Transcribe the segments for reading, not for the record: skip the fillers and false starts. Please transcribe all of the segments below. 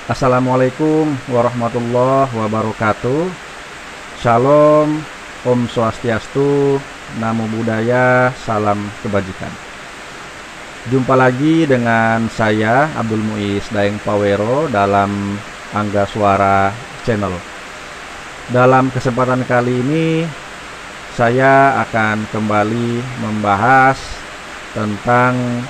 Assalamualaikum warahmatullahi wabarakatuh. Shalom, Om Swastiastu, Namo Buddhaya, salam kebajikan. Jumpa lagi dengan saya Abdul Muiz Daeng Pawero dalam Angga Suara Channel. Dalam kesempatan kali ini saya akan kembali membahas tentang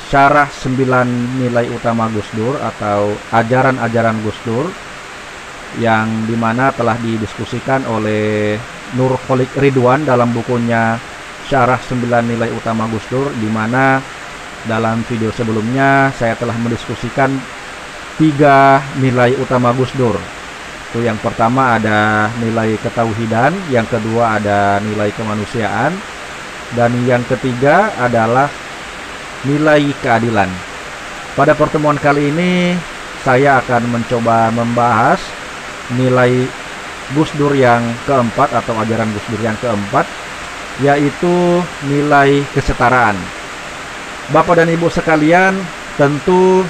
syarah 9 nilai utama Gus Dur atau ajaran-ajaran Gus Dur yang dimana telah didiskusikan oleh Nur Kholik Ridwan dalam bukunya Syarah 9 Nilai Utama Gus Dur, dimana dalam video sebelumnya saya telah mendiskusikan 3 nilai utama Gus Dur. Itu yang pertama ada nilai ketauhidan, yang kedua ada nilai kemanusiaan, dan yang ketiga adalah nilai keadilan. Pada pertemuan kali ini saya akan mencoba membahas nilai Gus Dur yang keempat atau ajaran Gus Dur yang keempat, yaitu nilai kesetaraan. Bapak dan Ibu sekalian, tentu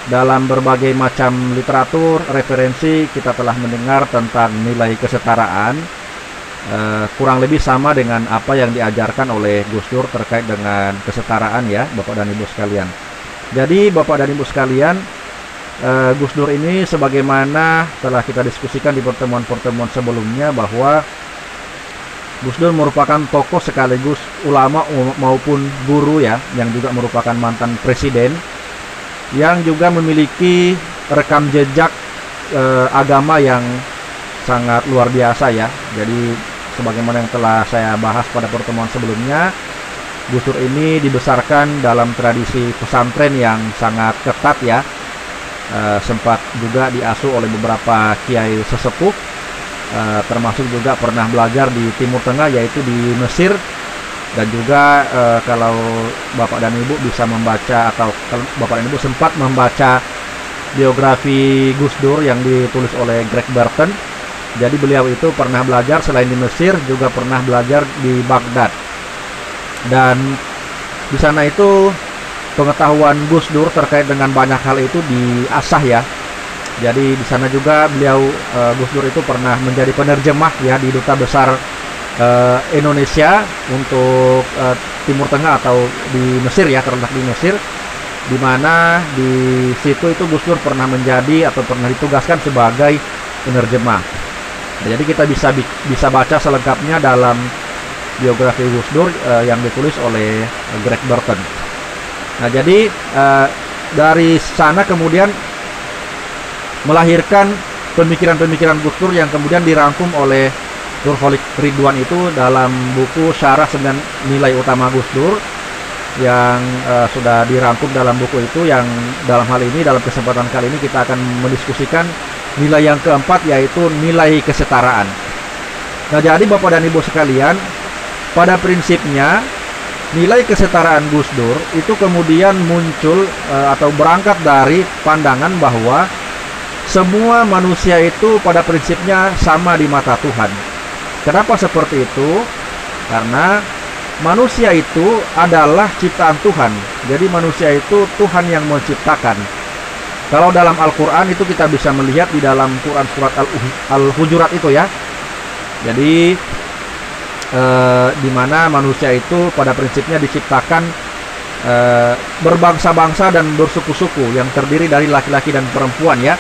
dalam berbagai macam literatur referensi kita telah mendengar tentang nilai kesetaraan. Kurang lebih sama dengan apa yang diajarkan oleh Gus Dur terkait dengan kesetaraan ya Bapak dan Ibu sekalian. Jadi Bapak dan Ibu sekalian, Gus Dur ini sebagaimana telah kita diskusikan di pertemuan-pertemuan sebelumnya bahwa Gus Dur merupakan tokoh sekaligus ulama maupun guru ya, yang juga merupakan mantan presiden, yang juga memiliki rekam jejak agama yang sangat luar biasa ya. Jadi sebagaimana yang telah saya bahas pada pertemuan sebelumnya, Gus Dur ini dibesarkan dalam tradisi pesantren yang sangat ketat ya. Sempat juga diasuh oleh beberapa kiai sesepuh, termasuk juga pernah belajar di Timur Tengah yaitu di Mesir. Dan juga kalau Bapak dan Ibu bisa membaca atau kalau Bapak dan Ibu sempat membaca biografi Gus Dur yang ditulis oleh Greg Burton, jadi beliau itu pernah belajar selain di Mesir juga pernah belajar di Baghdad. Dan di sana itu pengetahuan Gus Dur terkait dengan banyak hal itu diasah ya. Jadi di sana juga beliau Gus Dur itu pernah menjadi penerjemah ya di Duta Besar Indonesia untuk Timur Tengah atau di Mesir ya, terletak di Mesir, di mana di situ itu Gus Dur pernah menjadi atau pernah ditugaskan sebagai penerjemah. Nah, jadi kita bisa baca selengkapnya dalam biografi Gus Dur yang ditulis oleh Greg Burton. Nah, jadi dari sana kemudian melahirkan pemikiran-pemikiran Gus Dur yang kemudian dirangkum oleh Nur Kholik Ridwan itu dalam buku Syarah 9 Nilai Utama Gus Dur yang sudah dirangkum dalam buku itu, yang dalam hal ini dalam kesempatan kali ini kita akan mendiskusikan nilai yang keempat, yaitu nilai kesetaraan. Nah, jadi Bapak dan Ibu sekalian, pada prinsipnya nilai kesetaraan Gus Dur itu kemudian muncul atau berangkat dari pandangan bahwa semua manusia itu pada prinsipnya sama di mata Tuhan. Kenapa seperti itu? Karena manusia itu adalah ciptaan Tuhan. Jadi manusia itu Tuhan yang menciptakan. Kalau dalam Al-Quran itu kita bisa melihat di dalam Quran surat Al-Hujurat itu ya. Jadi di mana manusia itu pada prinsipnya diciptakan berbangsa-bangsa dan bersuku-suku yang terdiri dari laki-laki dan perempuan ya,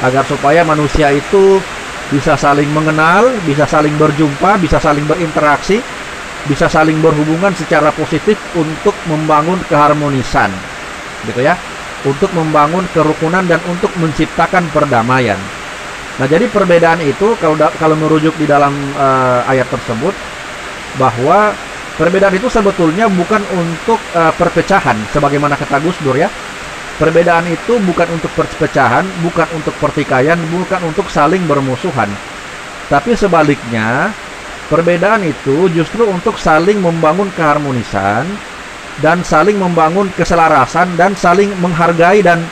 agar supaya manusia itu bisa saling mengenal, bisa saling berjumpa, bisa saling berinteraksi, bisa saling berhubungan secara positif untuk membangun keharmonisan gitu ya, untuk membangun kerukunan dan untuk menciptakan perdamaian. Nah, jadi perbedaan itu kalau merujuk di dalam ayat tersebut, bahwa perbedaan itu sebetulnya bukan untuk perpecahan sebagaimana kata Gus Dur ya. Perbedaan itu bukan untuk perpecahan, bukan untuk pertikaian, bukan untuk saling bermusuhan. Tapi sebaliknya, perbedaan itu justru untuk saling membangun keharmonisan dan saling membangun keselarasan dan saling menghargai dan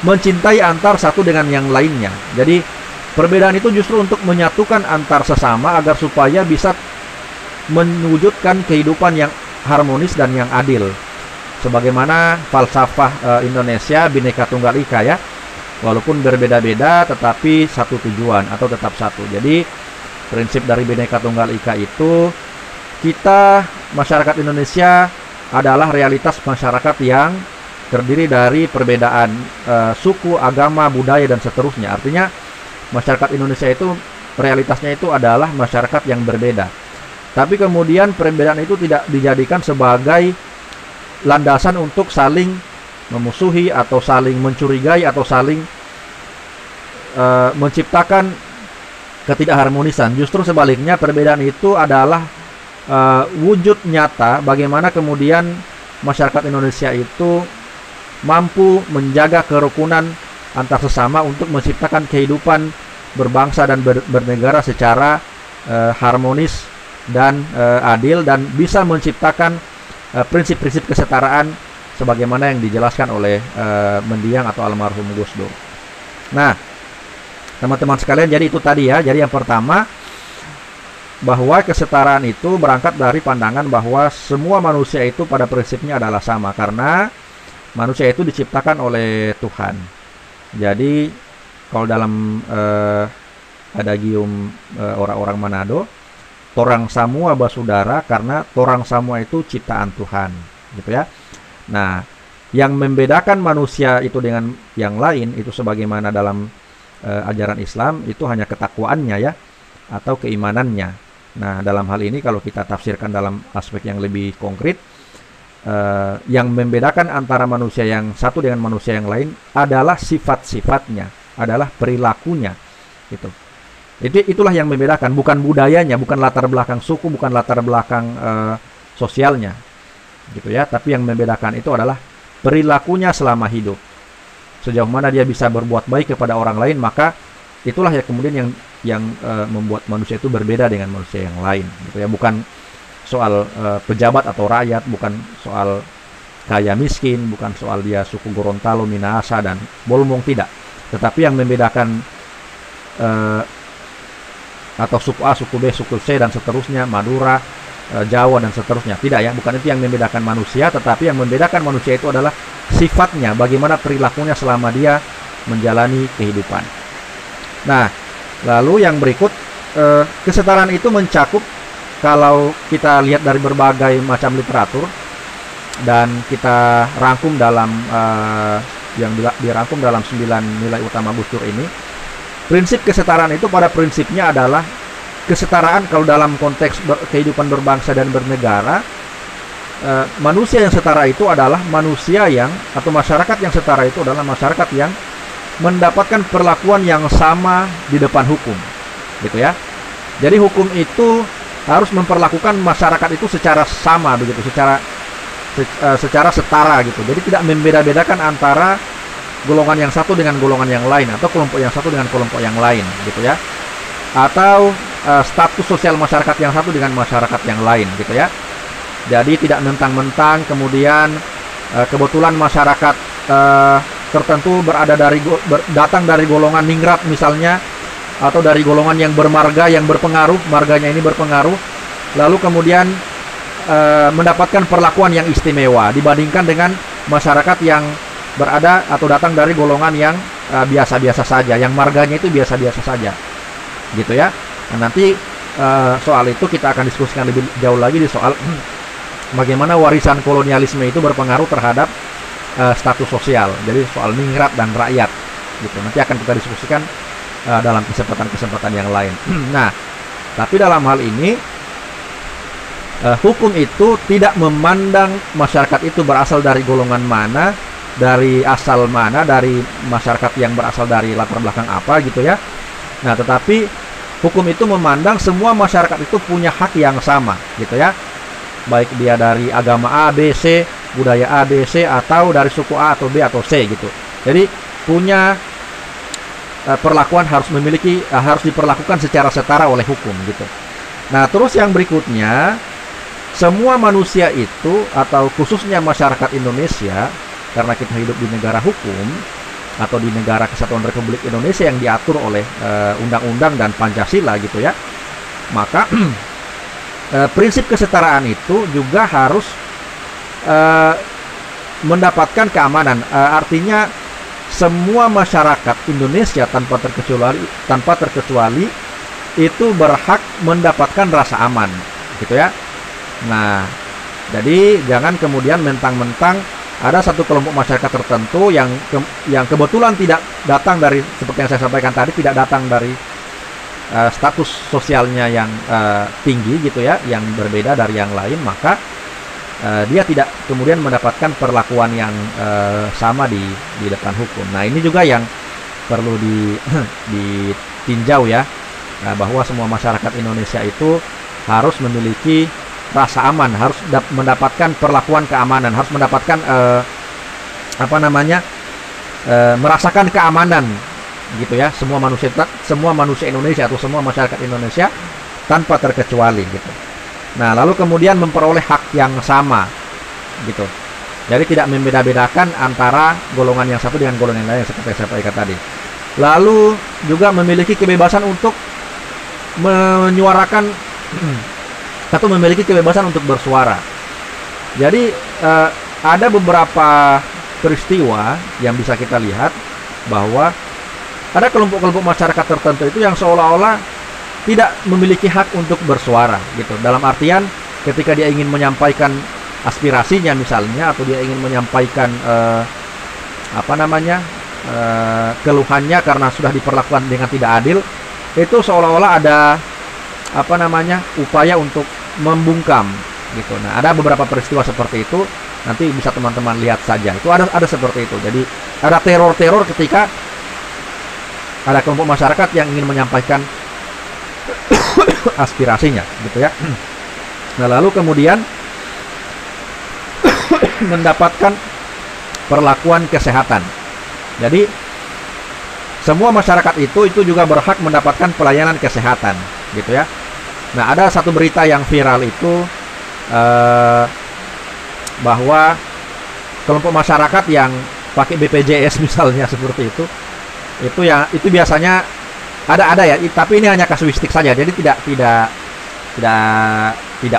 mencintai antar satu dengan yang lainnya. Jadi perbedaan itu justru untuk menyatukan antar sesama agar supaya bisa mewujudkan kehidupan yang harmonis dan yang adil. Sebagaimana falsafah Indonesia Bhinneka Tunggal Ika ya. walaupun berbeda-beda tetapi satu tujuan atau tetap satu. Jadi prinsip dari Bhinneka Tunggal Ika itu, kita masyarakat Indonesia adalah realitas masyarakat yang terdiri dari perbedaan suku, agama, budaya, dan seterusnya. Artinya masyarakat Indonesia itu realitasnya itu adalah masyarakat yang berbeda. Tapi kemudian perbedaan itu tidak dijadikan sebagai landasan untuk saling memusuhi atau saling mencurigai atau saling menciptakan ketidakharmonisan. Justru sebaliknya, perbedaan itu adalah wujud nyata bagaimana kemudian masyarakat Indonesia itu mampu menjaga kerukunan antar sesama untuk menciptakan kehidupan berbangsa dan bernegara secara harmonis dan adil, dan bisa menciptakan prinsip-prinsip kesetaraan sebagaimana yang dijelaskan oleh mendiang atau almarhum Gus Dur. Nah, teman-teman sekalian, jadi itu tadi ya. Jadi yang pertama, bahwa kesetaraan itu berangkat dari pandangan bahwa semua manusia itu pada prinsipnya adalah sama, karena manusia itu diciptakan oleh Tuhan. Jadi kalau dalam adagium orang-orang Manado, torang samua basudara, karena torang semua itu ciptaan Tuhan, gitu ya. Nah, yang membedakan manusia itu dengan yang lain itu sebagaimana dalam ajaran Islam itu hanya ketakwaannya ya, atau keimanannya. Nah, dalam hal ini kalau kita tafsirkan dalam aspek yang lebih konkret, yang membedakan antara manusia yang satu dengan manusia yang lain adalah sifat-sifatnya, adalah perilakunya, gitu. Itulah yang membedakan, bukan budayanya, bukan latar belakang suku, bukan latar belakang sosialnya, gitu ya. Tapi yang membedakan itu adalah perilakunya selama hidup. Sejauh mana dia bisa berbuat baik kepada orang lain, maka itulah ya kemudian yang membuat manusia itu berbeda dengan manusia yang lain, gitu ya. Bukan soal pejabat atau rakyat, bukan soal kaya miskin, bukan soal dia suku Gorontalo, Minahasa, dan Bolmong, tidak. Tetapi yang membedakan atau suku A, suku B, suku C, dan seterusnya, Madura, Jawa, dan seterusnya, tidak ya. Bukan itu yang membedakan manusia, tetapi yang membedakan manusia itu adalah sifatnya, bagaimana perilakunya selama dia menjalani kehidupan. Nah, lalu yang berikut, kesetaraan itu mencakup, kalau kita lihat dari berbagai macam literatur dan kita rangkum dalam yang dirangkum dalam 9 nilai utama Gus Dur ini, prinsip kesetaraan itu pada prinsipnya adalah kesetaraan kalau dalam konteks kehidupan berbangsa dan bernegara. Manusia yang setara itu adalah manusia yang, atau masyarakat yang setara itu adalah masyarakat yang mendapatkan perlakuan yang sama di depan hukum, gitu ya. Jadi hukum itu harus memperlakukan masyarakat itu secara sama, begitu, secara setara, gitu. Jadi tidak membeda-bedakan antara golongan yang satu dengan golongan yang lain, atau kelompok yang satu dengan kelompok yang lain, gitu ya. Atau status sosial masyarakat yang satu dengan masyarakat yang lain, gitu ya. Jadi tidak mentang-mentang kemudian kebetulan masyarakat tertentu datang dari golongan ningrat misalnya, atau dari golongan yang bermarga, yang berpengaruh, marganya ini berpengaruh, lalu kemudian mendapatkan perlakuan yang istimewa dibandingkan dengan masyarakat yang berada atau datang dari golongan yang biasa-biasa saja, yang marganya itu biasa-biasa saja, gitu ya. Nah, nanti soal itu kita akan diskusikan lebih jauh lagi di soal bagaimana warisan kolonialisme itu berpengaruh terhadap status sosial. Jadi soal ningrat dan rakyat, gitu. Nanti akan kita diskusikan dalam kesempatan-kesempatan yang lain. Nah, tapi dalam hal ini hukum itu tidak memandang masyarakat itu berasal dari golongan mana, dari asal mana, dari masyarakat yang berasal dari latar belakang apa, gitu ya. Nah, tetapi hukum itu memandang semua masyarakat itu punya hak yang sama, gitu ya. Baik dia dari agama A, B, C, budaya A, B, C, atau dari suku A atau B atau C, gitu. Jadi punya perlakuan harus diperlakukan secara setara oleh hukum, gitu. Nah, terus yang berikutnya, semua manusia itu, atau khususnya masyarakat Indonesia, karena kita hidup di negara hukum atau di negara Kesatuan Republik Indonesia yang diatur oleh undang-undang dan Pancasila, gitu ya. Maka prinsip kesetaraan itu juga harus mendapatkan keamanan. Artinya semua masyarakat Indonesia tanpa terkecuali itu berhak mendapatkan rasa aman, gitu ya. Nah, jadi jangan kemudian mentang-mentang ada satu kelompok masyarakat tertentu yang kebetulan tidak datang dari, seperti yang saya sampaikan tadi, tidak datang dari status sosialnya yang tinggi, gitu ya, yang berbeda dari yang lain, maka dia tidak kemudian mendapatkan perlakuan yang sama di depan hukum. Nah, ini juga yang perlu ditinjau ya, bahwa semua masyarakat Indonesia itu harus memiliki rasa aman, harus mendapatkan perlakuan keamanan, harus mendapatkan merasakan keamanan, gitu ya, semua manusia Indonesia atau semua masyarakat Indonesia tanpa terkecuali, gitu. Nah, lalu kemudian memperoleh hak yang sama, gitu. Jadi tidak membeda-bedakan antara golongan yang satu dengan golongan yang lain, seperti saya sampaikan tadi. Lalu juga memiliki kebebasan untuk menyuarakan atau memiliki kebebasan untuk bersuara. Jadi ada beberapa peristiwa yang bisa kita lihat bahwa ada kelompok-kelompok masyarakat tertentu itu yang seolah-olah tidak memiliki hak untuk bersuara, gitu. Dalam artian ketika dia ingin menyampaikan aspirasinya misalnya, atau dia ingin menyampaikan keluhannya karena sudah diperlakukan dengan tidak adil, itu seolah-olah ada upaya untuk membungkam, gitu. Nah, ada beberapa peristiwa seperti itu, nanti bisa teman-teman lihat saja. Itu ada seperti itu. Jadi ada teror-teror ketika ada kelompok masyarakat yang ingin menyampaikan aspirasinya, gitu ya. Nah, lalu kemudian mendapatkan perlakuan kesehatan. Jadi semua masyarakat itu juga berhak mendapatkan pelayanan kesehatan, gitu ya. Nah, ada satu berita yang viral itu bahwa kelompok masyarakat yang pakai BPJS misalnya seperti itu biasanya ada ya, tapi ini hanya kasuistik saja, jadi tidak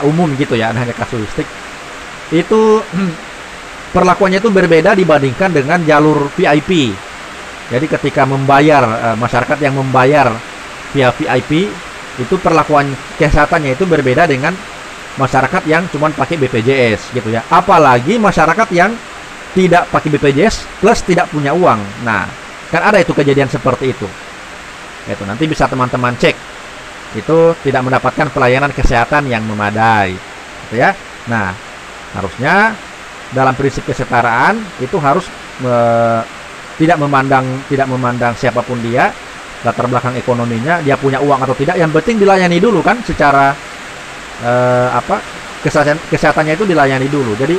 umum, gitu ya, hanya kasuistik. Itu perlakuannya itu berbeda dibandingkan dengan jalur VIP. Jadi ketika membayar, masyarakat yang membayar via VIP itu perlakuan kesehatannya itu berbeda dengan masyarakat yang cuma pakai BPJS, gitu ya. Apalagi masyarakat yang tidak pakai BPJS plus tidak punya uang. Nah, kan ada itu kejadian seperti itu. Itu nanti bisa teman-teman cek. Itu tidak mendapatkan pelayanan kesehatan yang memadai, gitu ya. Nah, harusnya dalam prinsip kesetaraan itu harus tidak memandang siapapun dia, latar belakang ekonominya, dia punya uang atau tidak. Yang penting dilayani dulu kan, secara kesehatannya itu dilayani dulu. Jadi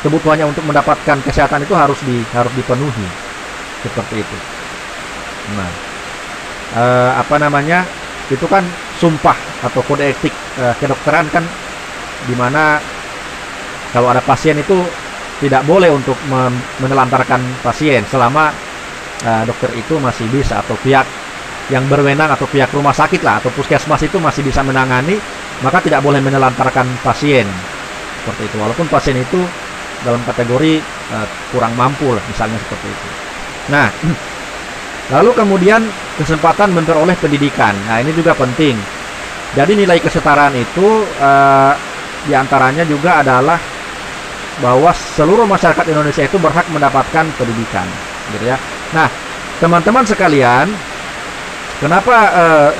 kebutuhannya untuk mendapatkan kesehatan itu harus dipenuhi, seperti itu. Nah, itu kan sumpah atau kode etik kedokteran kan, dimana kalau ada pasien itu tidak boleh untuk menelantarkan pasien selama dokter itu masih bisa, atau pihak yang berwenang atau pihak rumah sakit lah atau puskesmas itu masih bisa menangani, maka tidak boleh menelantarkan pasien seperti itu, walaupun pasien itu dalam kategori kurang mampu lah, misalnya seperti itu. Nah, lalu kemudian kesempatan memperoleh pendidikan. Nah, ini juga penting. Jadi nilai kesetaraan itu diantaranya juga adalah bahwa seluruh masyarakat Indonesia itu berhak mendapatkan pendidikan, gitu ya. Nah, teman-teman sekalian, kenapa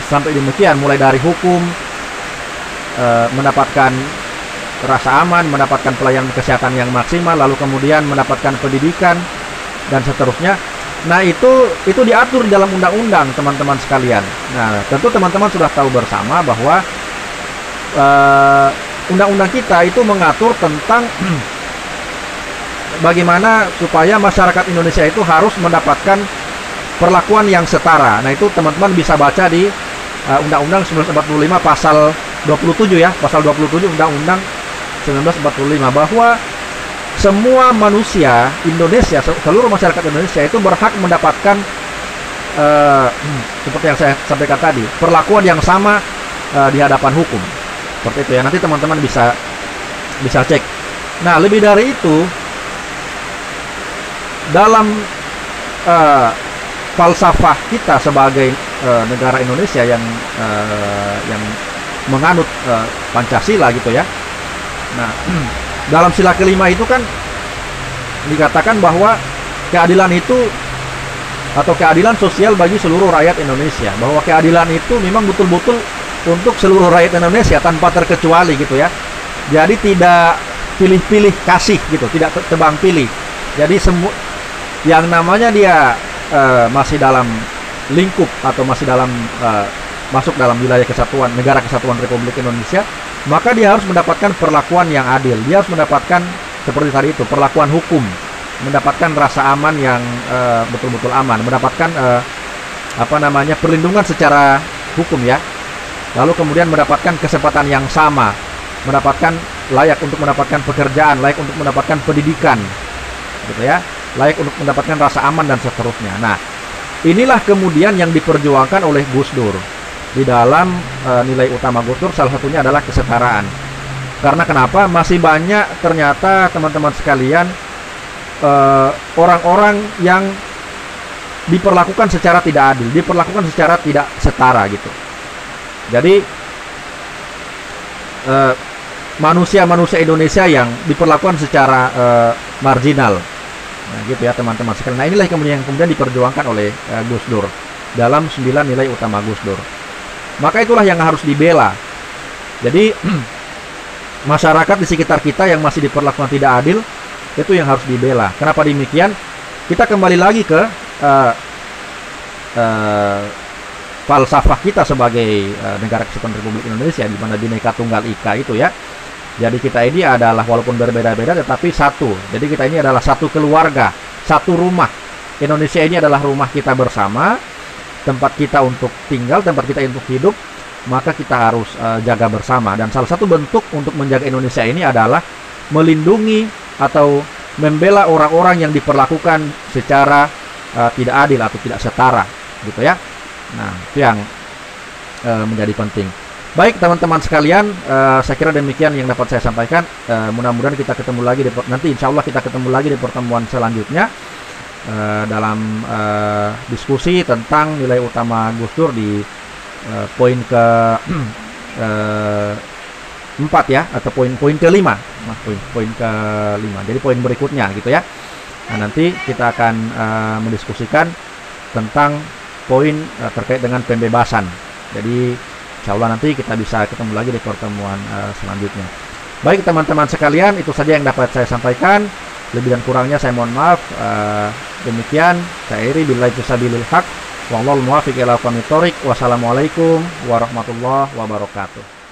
sampai demikian? Mulai dari hukum, mendapatkan rasa aman, mendapatkan pelayanan kesehatan yang maksimal, lalu kemudian mendapatkan pendidikan dan seterusnya. Nah, itu diatur di dalam undang-undang, teman-teman sekalian. Nah, tentu teman-teman sudah tahu bersama bahwa undang-undang kita itu mengatur tentang bagaimana supaya masyarakat Indonesia itu harus mendapatkan perlakuan yang setara. Nah, itu teman-teman bisa baca di Undang-Undang 1945 pasal 27 ya, pasal 27 Undang-Undang 1945, bahwa semua manusia Indonesia, seluruh masyarakat Indonesia itu berhak mendapatkan seperti yang saya sampaikan tadi, perlakuan yang sama di hadapan hukum. Seperti itu ya. Nanti teman-teman bisa cek. Nah, lebih dari itu, dalam uh, falsafah kita sebagai negara Indonesia yang menganut Pancasila gitu ya. Nah, dalam sila kelima itu kan dikatakan bahwa keadilan itu atau keadilan sosial bagi seluruh rakyat Indonesia, bahwa keadilan itu memang betul-betul untuk seluruh rakyat Indonesia tanpa terkecuali gitu ya. Jadi tidak pilih-pilih kasih gitu, tidak tebang pilih. Jadi semua yang namanya dia masih dalam lingkup atau masih dalam masuk dalam wilayah kesatuan negara kesatuan Republik Indonesia, maka dia harus mendapatkan perlakuan yang adil. Dia harus mendapatkan seperti tadi itu, perlakuan hukum, mendapatkan rasa aman yang betul-betul aman, mendapatkan perlindungan secara hukum ya. Lalu kemudian mendapatkan kesempatan yang sama, mendapatkan layak untuk mendapatkan pekerjaan, layak untuk mendapatkan pendidikan, gitu ya, layak untuk mendapatkan rasa aman dan seterusnya. Nah, inilah kemudian yang diperjuangkan oleh Gus Dur di dalam nilai utama Gus Dur, salah satunya adalah kesetaraan. Karena kenapa? Masih banyak ternyata teman-teman sekalian orang-orang yang diperlakukan secara tidak adil, diperlakukan secara tidak setara gitu. Jadi manusia-manusia Indonesia yang diperlakukan secara marginal, nah, gitu ya teman-teman sekalian. Nah, inilah yang kemudian diperjuangkan oleh Gus Dur dalam 9 nilai utama Gus Dur. Maka itulah yang harus dibela. Jadi masyarakat di sekitar kita yang masih diperlakukan tidak adil, itu yang harus dibela. Kenapa demikian? Kita kembali lagi ke falsafah kita sebagai negara kesatuan Republik Indonesia, di mana Bhinneka Tunggal Ika itu ya. Jadi kita ini adalah walaupun berbeda-beda tetapi satu. Jadi kita ini adalah satu keluarga, satu rumah. Indonesia ini adalah rumah kita bersama, tempat kita untuk tinggal, tempat kita untuk hidup, maka kita harus jaga bersama. Dan salah satu bentuk untuk menjaga Indonesia ini adalah melindungi atau membela orang-orang yang diperlakukan secara tidak adil atau tidak setara, gitu ya. Nah, itu yang menjadi penting. Baik teman-teman sekalian, saya kira demikian yang dapat saya sampaikan. Mudah-mudahan kita ketemu lagi nanti insya Allah kita ketemu lagi di pertemuan selanjutnya dalam diskusi tentang nilai utama Gus Dur di poin ke 4 ya, atau poin kelima, poin kelima. Jadi poin berikutnya gitu ya. Nah, nanti kita akan mendiskusikan tentang poin terkait dengan pembebasan. Jadi insya Allah nanti kita bisa ketemu lagi di pertemuan selanjutnya. Baik teman-teman sekalian, itu saja yang dapat saya sampaikan. Lebih dan kurangnya saya mohon maaf. Demikian saya Iri billahi fisabilil haq. Wallahul muwaffiq ila aqwamit thoriq. Wassalamualaikum warahmatullahi wabarakatuh.